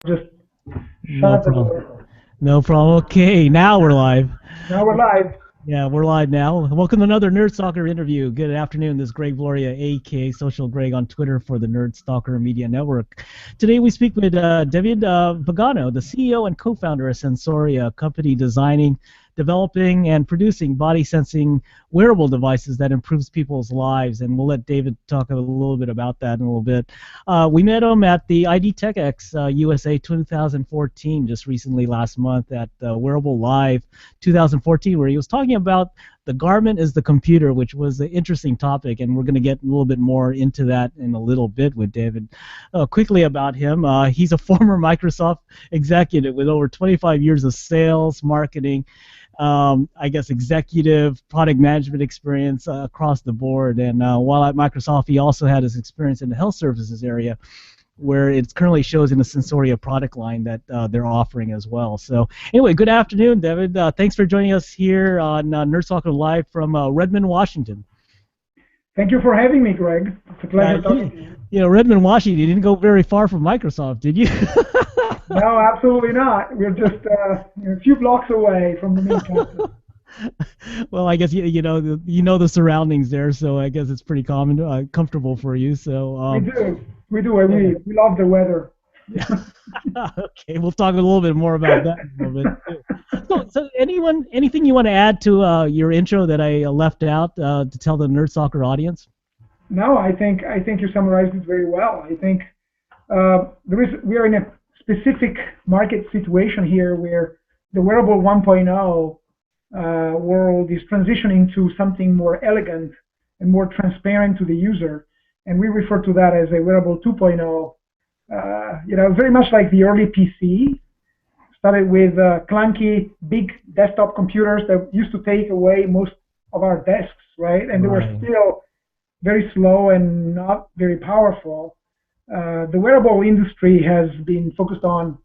Just No shut the problem. door. No problem. Okay, now we're live. Now we're live. Yeah, we're live now. Welcome to another Nerd Stalker interview. Good afternoon. This is Greg Gloria, aka Social Greg, on Twitter for the Nerd Stalker Media Network. Today we speak with David Vigano, the CEO and co-founder of Sensoria, a company designing, developing, and producing body-sensing wearable devices that improves people's lives. And we'll let David talk a little bit about that in a little bit. We met him at the ID TechX USA 2014 just recently last month at Wearable Live 2014, where he was talking about the garment is the computer, which was an interesting topic, and we're going to get a little bit more into that in a little bit with David. Quickly about him, he's a former Microsoft executive with over 25 years of sales, marketing, I guess executive product management experience across the board. And while at Microsoft, he also had his experience in the health services area, where it currently shows in the Sensoria product line that they're offering as well. So anyway, good afternoon, David. Thanks for joining us here on Nerd Stalker Live from Redmond, Washington. Thank you for having me, Greg. It's a pleasure talking to you. Redmond, Washington. You didn't go very far from Microsoft, did you? No, absolutely not. We're just a few blocks away from the main campus. Well, I guess you know the surroundings there, so I guess it's pretty common, comfortable for you. So We do. We do. yeah. We love the weather. Okay, we'll talk a little bit more about that in a little bit. So anything you want to add to your intro that I left out to tell the Nerd Soccer audience? No, I think you summarized it very well. I think we are in a specific market situation here where the wearable 1.0 world is transitioning to something more elegant and more transparent to the user, and we refer to that as a wearable 2.0. Very much like the early PC. Started with clunky, big desktop computers that used to take away most of our desks, right? And they were Right. still very slow and not very powerful. The wearable industry has been focused on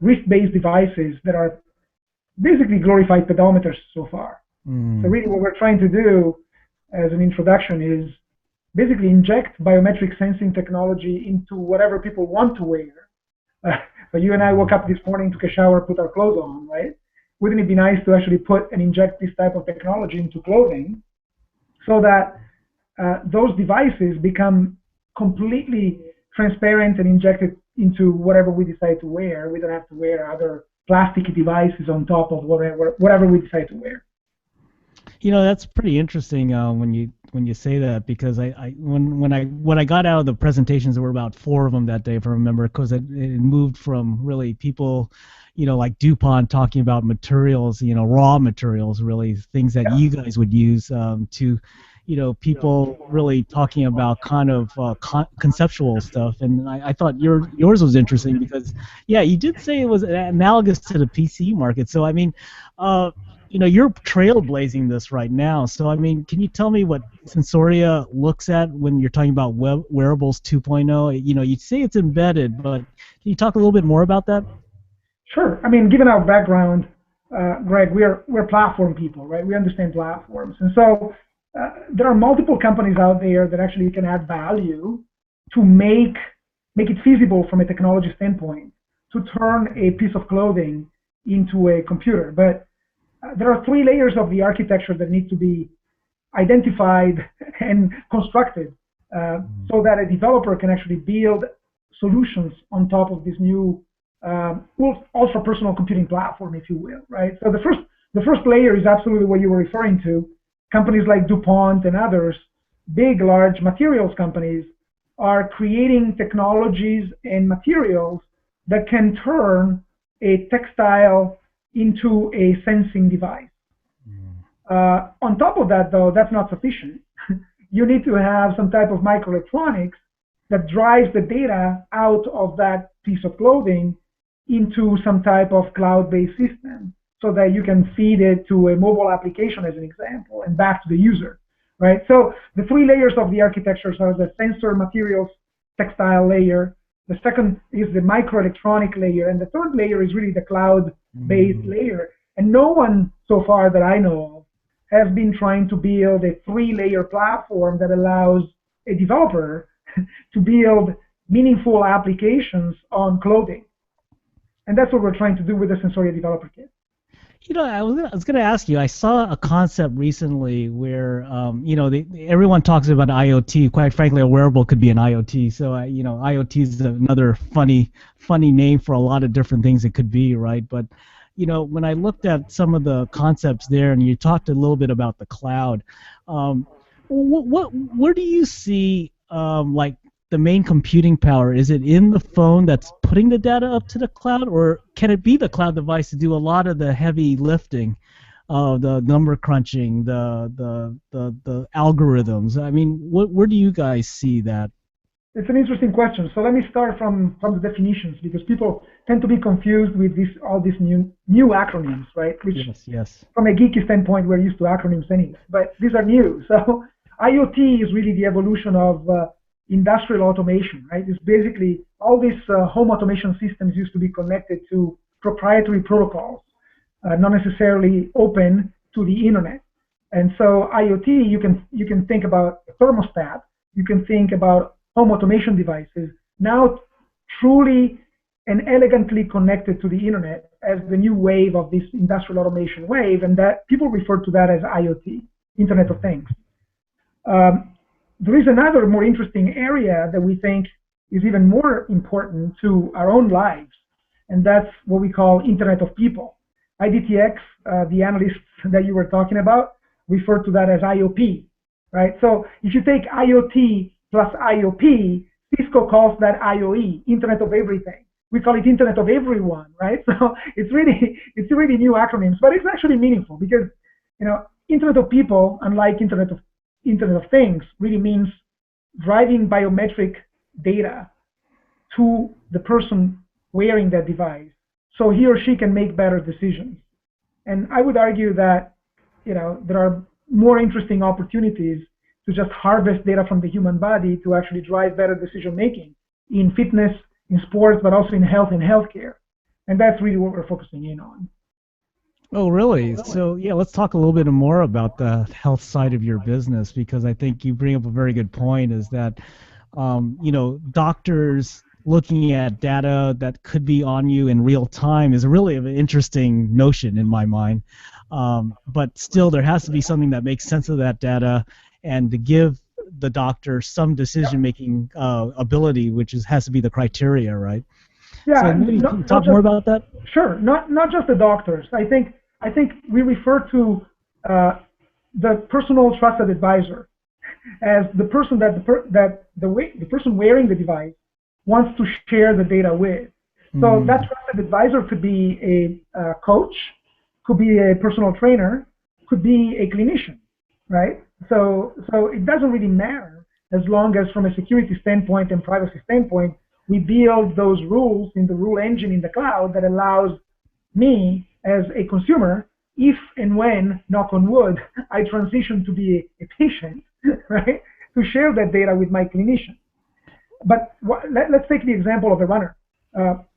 wrist-based devices that are basically glorified pedometers so far. So Mm. really what we're trying to do as an introduction is basically inject biometric sensing technology into whatever people want to wear. Uh, so you and I woke up this morning, took a shower, put our clothes on, right? Wouldn't it be nice to actually put and inject this type of technology into clothing so that those devices become completely transparent and injected into whatever we decide to wear? We don't have to wear other plastic devices on top of whatever we decide to wear. That's pretty interesting when you say that, because when I got out of the presentations, there were about four of them that day, if I remember, because it moved from really people, like DuPont talking about materials, raw materials, really things that Yeah. you guys would use, to people really talking about kind of conceptual stuff. And I thought yours was interesting because, yeah, you did say it was analogous to the PC market. So I mean, uh, you're trailblazing this right now. So I mean, can you tell me what Sensoria looks at when you're talking about wearables 2.0? You say it's embedded, but can you talk a little bit more about that? Sure. I mean, given our background, Greg, we're platform people, right? We understand platforms, and so there are multiple companies out there that actually can add value to make it feasible from a technology standpoint to turn a piece of clothing into a computer. But there are three layers of the architecture that need to be identified and constructed so that a developer can actually build solutions on top of this new ultra personal computing platform, if you will, right? So the first layer is absolutely what you were referring to. Companies like DuPont and others, big, large materials companies, are creating technologies and materials that can turn a textile into a sensing device. On top of that, though, that's not sufficient. You need to have some type of microelectronics that drives the data out of that piece of clothing into some type of cloud-based system so that you can feed it to a mobile application, as an example, and back to the user, right? So the three layers of the architecture are the sensor materials textile layer, the second is the microelectronic layer, and the third layer is really the cloud-based layer. And no one so far that I know of has been trying to build a three-layer platform that allows a developer to build meaningful applications on clothing. And that's what we're trying to do with the Sensoria Developer Kit. I was gonna ask you. I saw a concept recently where, everyone talks about IoT. Quite frankly, a wearable could be an IoT. So, IoT is another funny name for a lot of different things it could be, right? But, when I looked at some of the concepts there, and you talked a little bit about the cloud, where do you see, like, the main computing power? Is it in the phone that's putting the data up to the cloud, or can it be the cloud device to do a lot of the heavy lifting, the number crunching, the algorithms? I mean, where do you guys see that? It's an interesting question. So let me start from the definitions, because people tend to be confused with all these new acronyms, right? Which, yes. From a geeky standpoint, we're used to acronyms anyway, but these are new. So IoT is really the evolution of industrial automation, right? It's basically all these home automation systems used to be connected to proprietary protocols, not necessarily open to the internet. And so IoT, you can think about a thermostat, you can think about home automation devices, now truly and elegantly connected to the internet as the new wave of this industrial automation wave, and that people refer to that as IoT, Internet of Things. There is another more interesting area that we think is even more important to our own lives, and that's what we call Internet of People. IDTX, the analysts that you were talking about, refer to that as IOP, right? So if you take IoT plus IOP, Cisco calls that IoE, Internet of Everything. We call it Internet of Everyone, right? So it's really new acronyms, but it's actually meaningful because, Internet of People, unlike Internet of Things, really means driving biometric data to the person wearing that device, so he or she can make better decisions. And I would argue that, there are more interesting opportunities to just harvest data from the human body to actually drive better decision making in fitness, in sports, but also in health and healthcare. And that's really what we're focusing in on. Oh, really? So, yeah, let's talk a little bit more about the health side of your business, because I think you bring up a very good point, is that, doctors looking at data that could be on you in real time is really an interesting notion in my mind. But still, there has to be something that makes sense of that data and to give the doctor some decision-making ability, which has to be the criteria, right? Yeah. So maybe can you talk more about that? Sure. Not just the doctors. I think we refer to the personal trusted advisor as the person that the person wearing the device wants to share the data with. So that trusted advisor could be a coach, could be a personal trainer, could be a clinician, right? So it doesn't really matter, as long as from a security standpoint and privacy standpoint, we build those rules in the rule engine in the cloud that allows me as a consumer, if and when, knock on wood, I transition to be a patient, right, to share that data with my clinician. But let's take the example of a runner.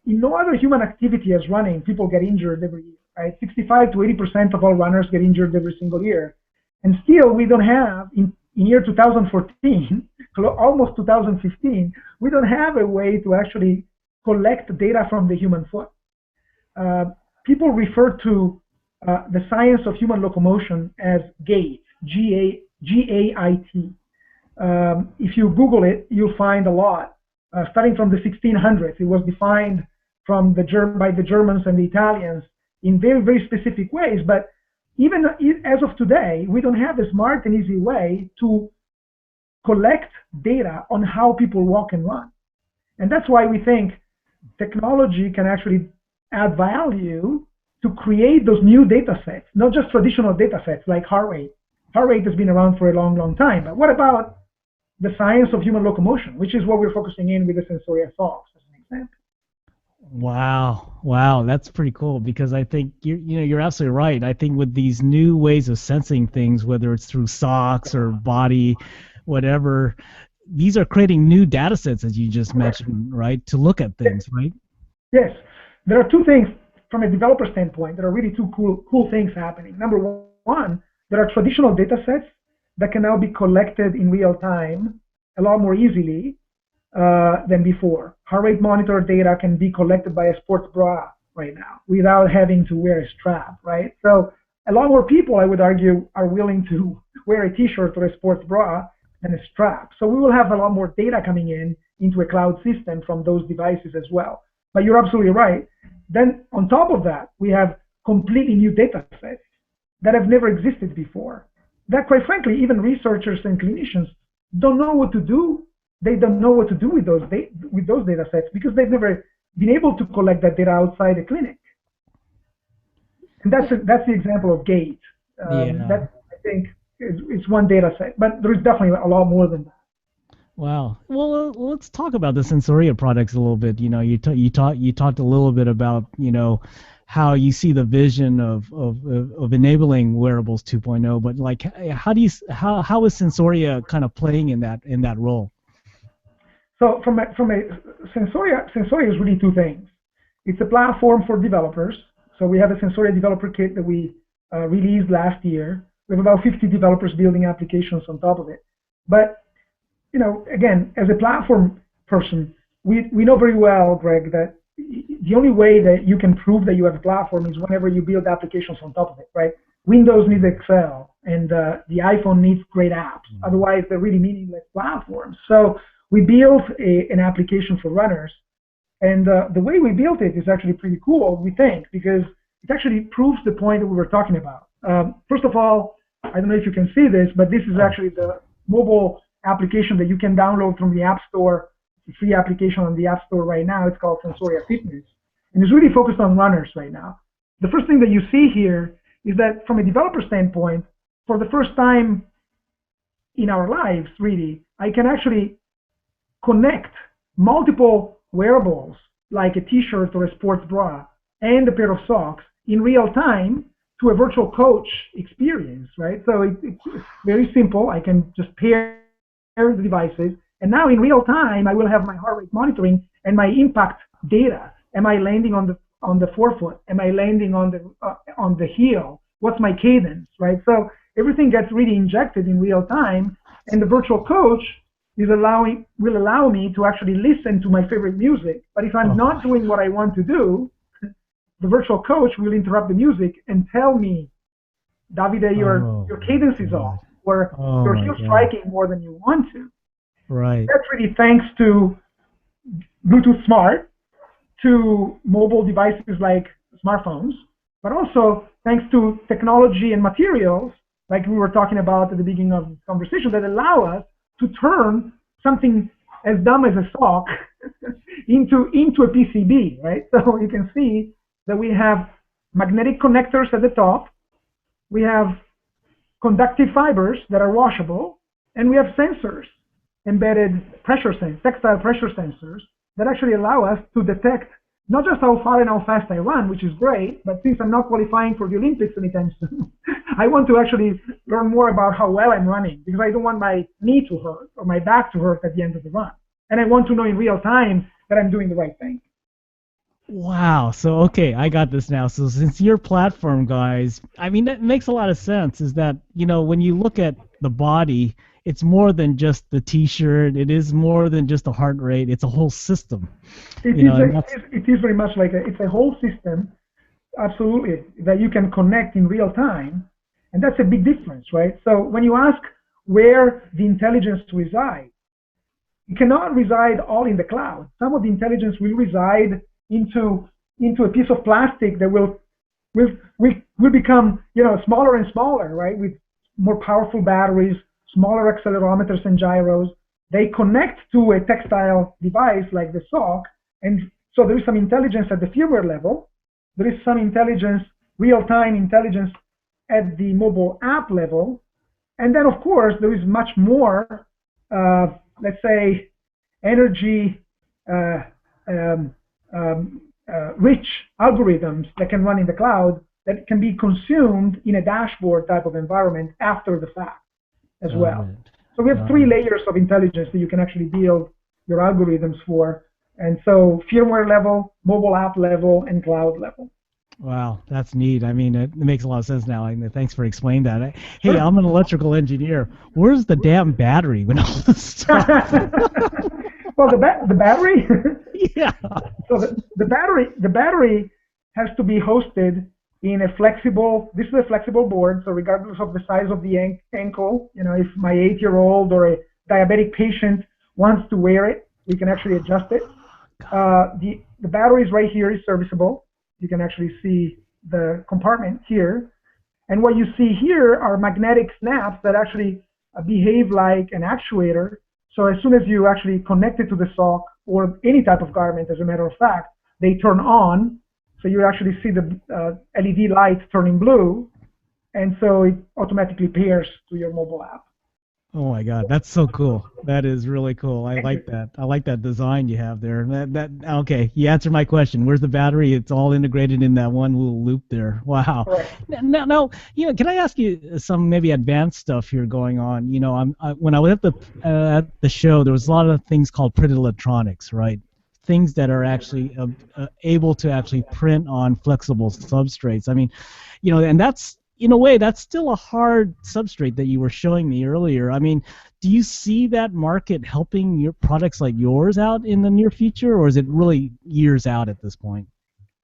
In no other human activity as running, people get injured every year, right? 65 to 80% of all runners get injured every single year. And still, we don't have, in year 2014, almost 2015, we don't have a way to actually collect data from the human foot. People refer to the science of human locomotion as GAIT, G-A-I-T. If you Google it, you'll find a lot. Starting from the 1600s, it was defined by the Germans and the Italians in very, very specific ways. But even as of today, we don't have a smart and easy way to collect data on how people walk and run. And that's why we think technology can actually add value to create those new data sets, not just traditional data sets like heart rate. Heart rate has been around for a long, long time. But what about the science of human locomotion, which is what we're focusing in with the Sensoria socks, as an example? Wow, that's pretty cool, because I think you're absolutely right. I think with these new ways of sensing things, whether it's through socks or body, whatever, these are creating new data sets, as you just mentioned, right, to look at things, right? Yes. There are two things from a developer standpoint that are really two cool things happening. Number one, there are traditional data sets that can now be collected in real time a lot more easily than before. Heart rate monitor data can be collected by a sports bra right now without having to wear a strap, right? So a lot more people, I would argue, are willing to wear a t-shirt or a sports bra than a strap. So we will have a lot more data coming in into a cloud system from those devices as well. But you're absolutely right. Then on top of that, we have completely new data sets that have never existed before. That, quite frankly, even researchers and clinicians don't know what to do. They don't know what to do with those data sets because they've never been able to collect that data outside the clinic. And that's the example of GATE. That, I think, is one data set, but there is definitely a lot more than that. Wow. Well, let's talk about the Sensoria products a little bit. You talked a little bit about how you see the vision of enabling Wearables 2.0, but like how is Sensoria kind of playing in that role? So from a Sensoria is really two things. It's a platform for developers. So we have a Sensoria developer kit that we released last year. We have about 50 developers building applications on top of it. But again, as a platform person, we know very well, Greg, that the only way that you can prove that you have a platform is whenever you build applications on top of it, right? Windows needs Excel, and the iPhone needs great apps. Otherwise, they're really meaningless platforms. So we built an application for runners, and the way we built it is actually pretty cool, we think, because it actually proves the point that we were talking about. First of all, I don't know if you can see this, but this is actually the mobile application that you can download from the App Store. It's a free application on the App Store right now. It's called Sensoria Fitness, and it's really focused on runners right now. The first thing that you see here is that from a developer standpoint, for the first time in our lives, really, I can actually connect multiple wearables like a t-shirt or a sports bra and a pair of socks in real time to a virtual coach experience, right? So it's very simple. I can just pair the devices, and now in real time, I will have my heart rate monitoring and my impact data. Am I landing on the forefoot? Am I landing on the heel? What's my cadence, right? So everything gets really injected in real time, and the virtual coach will allow me to actually listen to my favorite music. But if I'm not doing what I want to do, the virtual coach will interrupt the music and tell me, Davide, your cadence is off, or you're heel striking more than you want to. Right. That's really thanks to Bluetooth Smart, to mobile devices like smartphones, but also thanks to technology and materials, like we were talking about at the beginning of this conversation, that allow us to turn something as dumb as a sock into a PCB, right? So you can see that we have magnetic connectors at the top, we have conductive fibers that are washable, and we have sensors, embedded textile pressure sensors that actually allow us to detect not just how far and how fast I run, which is great, but since I'm not qualifying for the Olympics anytime soon, I want to actually learn more about how well I'm running, because I don't want my knee to hurt or my back to hurt at the end of the run. And I want to know in real time that I'm doing the right thing. Wow. So, okay, I got this now. So since your platform, guys, I mean, that makes a lot of sense, is that, when you look at the body, it's more than just the T-shirt. It is more than just a heart rate. It's a whole system. It is very much like it's a whole system, absolutely, that you can connect in real time, and that's a big difference, right? So when you ask where the intelligence resides, it cannot reside all in the cloud. Some of the intelligence will reside into a piece of plastic that will become smaller and smaller, right? With more powerful batteries, smaller accelerometers and gyros. They connect to a textile device like the sock, and so there is some intelligence at the firmware level. There is some intelligence, real-time intelligence at the mobile app level, and then of course there is much more, let's say, energy rich algorithms that can run in the cloud that can be consumed in a dashboard type of environment after the fact as well. So we have 3 layers of intelligence that you can actually build your algorithms for. And so firmware level, mobile app level, and cloud level. Wow, that's neat. I mean, it makes a lot of sense now. Thanks for explaining that. Hey, I'm an electrical engineer. Where's the damn battery when all this stuff? Well, the battery. Yeah. So the battery has to be hosted in a flexible, this is a flexible board, so regardless of the size of the ankle, if my 8-year-old or a diabetic patient wants to wear it, we can actually adjust it. The batteries right here is serviceable. You can actually see the compartment here. And what you see here are magnetic snaps that actually behave like an actuator. So as soon as you actually connect it to the sock or any type of garment, as a matter of fact, they turn on. So you actually see the LED light turning blue, and so it automatically pairs to your mobile app. Oh my God, that's so cool. That is really cool. I like that. I like that design you have there. Okay, you answered my question. Where's the battery? It's all integrated in that one little loop there. Wow. Right. Now, can I ask you some maybe advanced stuff here going on? When I was at the show, there was a lot of things called printed electronics, right? Things that are actually able to actually print on flexible substrates. I mean, and that's, in a way, that's still a hard substrate that you were showing me earlier. I mean, do you see that market helping your products like yours out in the near future, or is it really years out at this point?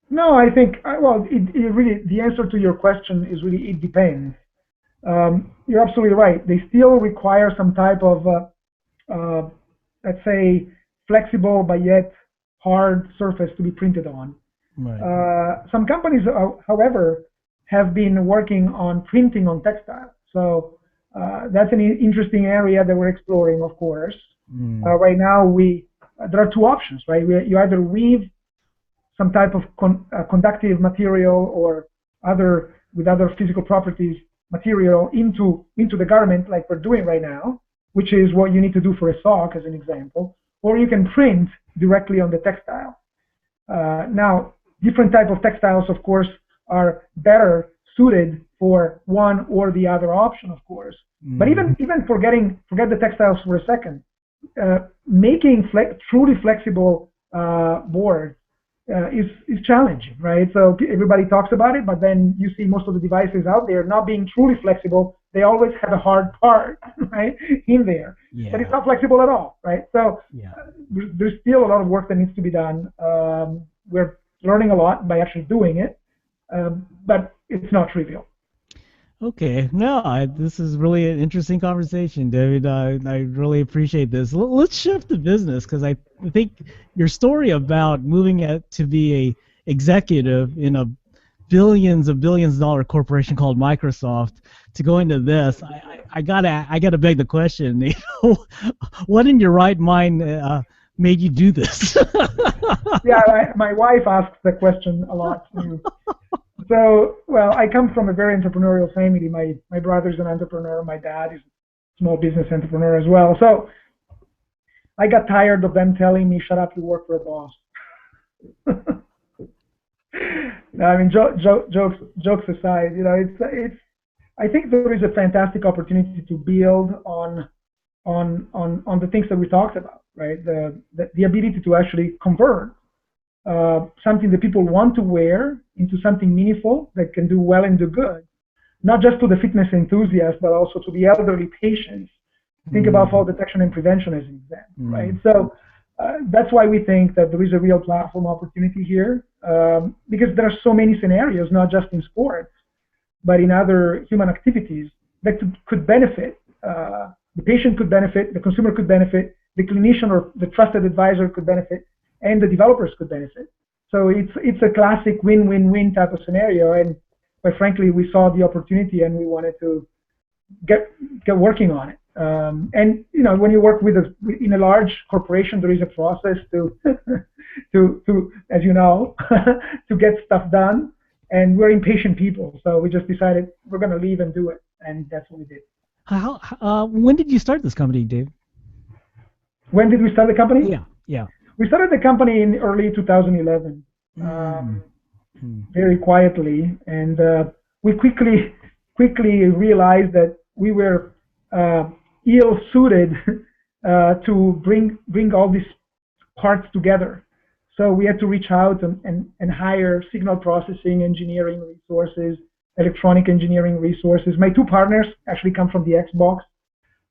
No, I think, well, it really, the answer to your question is really, it depends. You're absolutely right. They still require some type of, let's say, flexible but yet hard surface to be printed on. Right. Some companies, however, have been working on printing on textile. So that's an interesting area that we're exploring, of course. Right now, there are two options, right? You either weave some type of conductive material or with other physical properties material into the garment, like we're doing right now, which is what you need to do for a sock, as an example, or you can print directly on the textile. Now, different type of textiles, of course, are better suited for one or the other option, of course. But even forget the textiles for a second. Making truly flexible board is challenging, right? So everybody talks about it, but then you see most of the devices out there not being truly flexible. They always have a hard part, right, in there. Yeah. But it's not flexible at all, right? So there's still a lot of work that needs to be done. We're learning a lot by actually doing it. But it's not trivial. Okay, this is really an interesting conversation, David. I really appreciate this. Let's shift the business, because I think your story about moving to be a executive in a billions of dollar corporation called Microsoft to go into this, I gotta beg the question. What in your right mind made you do this? Yeah, my wife asks the question a lot too. So, well, I come from a very entrepreneurial family. My brother's an entrepreneur. My dad is a small business entrepreneur as well. So I got tired of them telling me, shut up, you work for a boss. I mean, jokes aside, I think there is a fantastic opportunity to build on the things that we talked about, right? The ability to actually convert something that people want to wear into something meaningful that can do well and do good, not just to the fitness enthusiast, but also to the elderly patients. Think about fall detection and prevention as an example, right? So that's why we think that there is a real platform opportunity here, because there are so many scenarios, not just in sports, but in other human activities that could benefit. The patient could benefit, the consumer could benefit, the clinician or the trusted advisor could benefit, and the developers could benefit. So it's a classic win-win-win type of scenario, and quite frankly, we saw the opportunity and we wanted to get working on it. And when you work in a large corporation, there is a process to as you know, to get stuff done. And we're impatient people, so we just decided we're going to leave and do it, and that's what we did. When did you start this company, Dave? When did we start the company? Yeah. We started the company in early 2011, very quietly, and we quickly realized that we were ill-suited to bring all these parts together. So we had to reach out and hire signal processing engineering resources, electronic engineering resources. My two partners actually come from the Xbox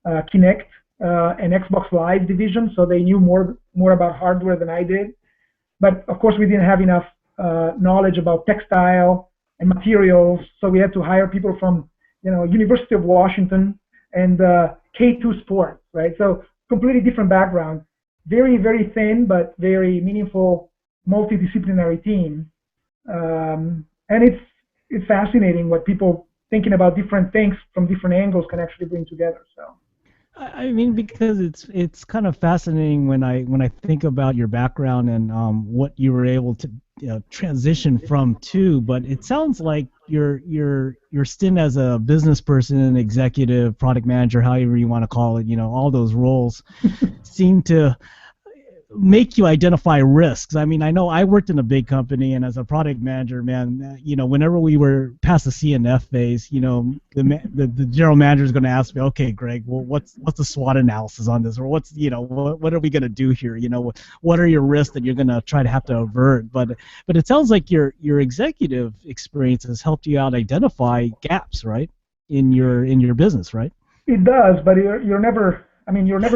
Kinect and Xbox Live division, so they knew more about hardware than I did. But of course, we didn't have enough knowledge about textile and materials. So we had to hire people from, University of Washington and K2 Sports, right? So completely different background. Very, very thin, but very meaningful, multidisciplinary team. And it's fascinating what people thinking about different things from different angles can actually bring together. So. I mean, because it's kind of fascinating when I think about your background and what you were able to transition from to, but it sounds like your stint as a business person, executive, product manager, however you want to call it, all those roles seem to make you identify risks. I mean, I know I worked in a big company, and as a product manager, man, whenever we were past the CNF phase, the general manager is going to ask me, okay, Greg, well, what's the SWOT analysis on this, or what's, what are we going to do here? What are your risks that you're going to try to have to avert? But it sounds like your executive experience has helped you out identify gaps, right, in your business, right? It does, but you're never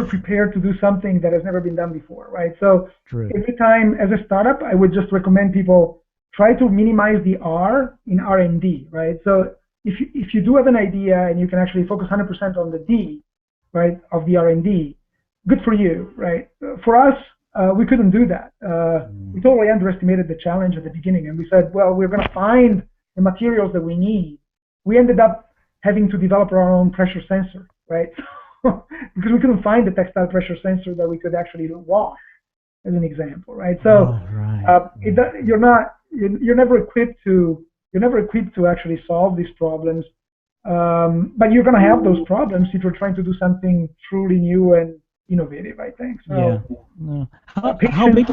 prepared to do something that has never been done before, right? So True. Every time as a startup, I would just recommend people try to minimize the R in R&D, right? So if you do have an idea and you can actually focus 100% on the D, right, of the R&D, good for you, right? For us, we couldn't do that. We totally underestimated the challenge at the beginning, and we said, well, we're going to find the materials that we need. We ended up having to develop our own pressure sensor, right? Because we couldn't find the textile pressure sensor that we could actually wash, as an example, right? So you're never equipped to actually solve these problems, but you're going to have those problems if you're trying to do something truly new and innovative, I think. So, how big?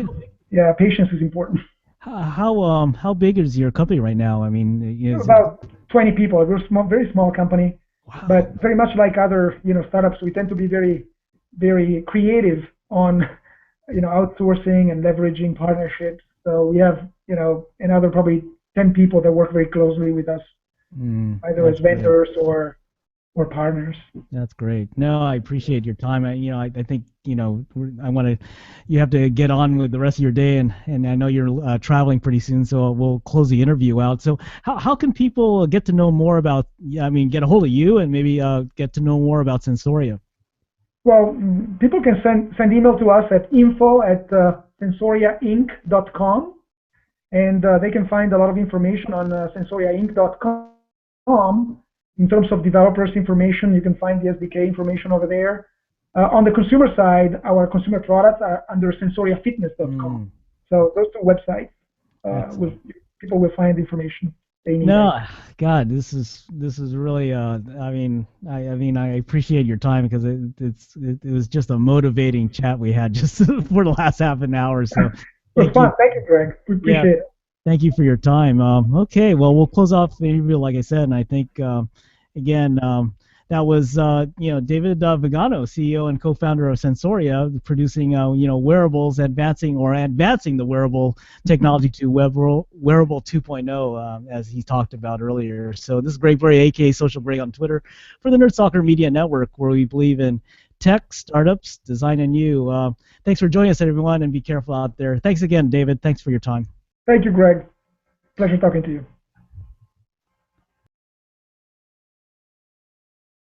Patience is important. How big is your company right now? I mean, about 20 people. We're a very small company. Wow. But very much like other, startups, we tend to be very, very creative on, outsourcing and leveraging partnerships. So we have, another probably 10 people that work very closely with us, either as vendors or partners. That's great. No, I appreciate your time. I think, you have to get on with the rest of your day, and I know you're traveling pretty soon, so we'll close the interview out. So how can people get to know more about, get a hold of you and maybe get to know more about Sensoria? Well, people can send email to us at info@sensoriainc.com, and they can find a lot of information on sensoriainc.com. In terms of developers information, you can find the SDK information over there. On the consumer side, our consumer products are under sensoriafitness.com. So those two websites, people will find information they need. No, God, this is really. I appreciate your time, because it was just a motivating chat we had just for the last half an hour. So it was fun. Thank you, Greg. We appreciate it. Thank you for your time. Okay, well, we'll close off the interview, like I said, and I think, again, that was, David Vigano, CEO and co-founder of Sensoria, producing, wearables, advancing the wearable technology to wearable 2.0, as he talked about earlier. So this is Greg Blurry, aka Social Greg on Twitter, for the Nerd Stalker Media Network, where we believe in tech, startups, design, and you. Thanks for joining us, everyone, and be careful out there. Thanks again, David. Thanks for your time. Thank you, Greg. Pleasure talking to you.